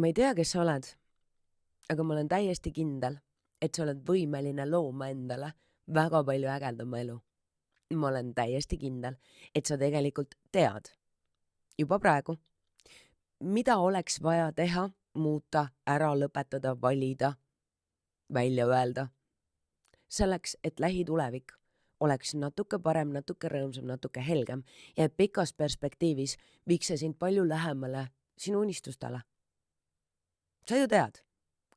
Ma ei tea, kes sa oled, aga ma olen täiesti kindel, et sa oled võimeline looma endale väga palju ägedama elu. Ma olen täiesti kindel, et sa tegelikult tead juba praegu, mida oleks vaja teha, muuta, ära lõpetada, valida, välja öelda. Selleks, et lähitulevik oleks natuke parem, natuke rõõmsam, natuke helgem ja et pikas perspektiivis viiks see sind palju lähemale sinu unistustele. Sa ju tead,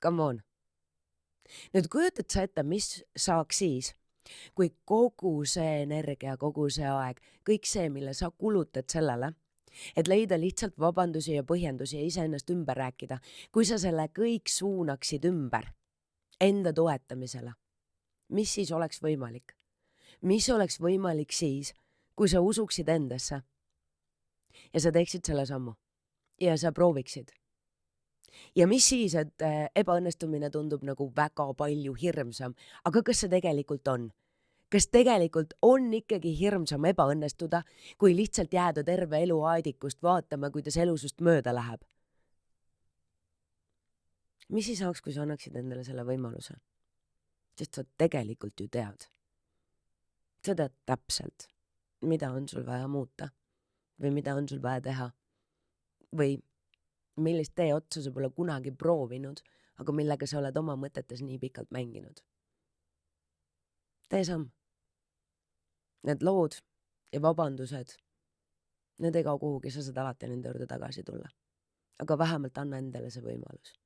come on. Nüüd kujutad sa ette, mis saaks siis, kui kogu see energia, kogu see aeg, kõik see, mille sa kulutad sellele, et leida lihtsalt vabandusi ja põhjendusi ja iseennast ümber rääkida, kui sa selle kõik suunaksid ümber enda toetamisele, mis siis oleks võimalik? Mis oleks võimalik siis, kui sa usuksid endasse ja sa teeksid selle sammu ja sa prooviksid? Ja mis siis, et ebaõnnestumine tundub nagu väga palju hirmsam, aga kas see tegelikult on? Kas tegelikult on ikkagi hirmsam ebaõnnestuda, kui lihtsalt jääda terve elu aedikust vaatama, kuidas elu sust mööda läheb? Mis siis saaks, kui sa annaksid endale selle võimaluse? Sest sa tegelikult ju tead. Sa tead täpselt, mida on sul vaja muuta või mida on sul vaja teha või millist tee otsa sa pole kunagi proovinud, aga millega sa oled oma mõtetes nii pikalt mänginud. Tee samm. Need lood ja vabandused, need ei kao kuhugi, sa saad alati nende juurde tagasi tulla. Aga vähemalt anna endale see võimalus.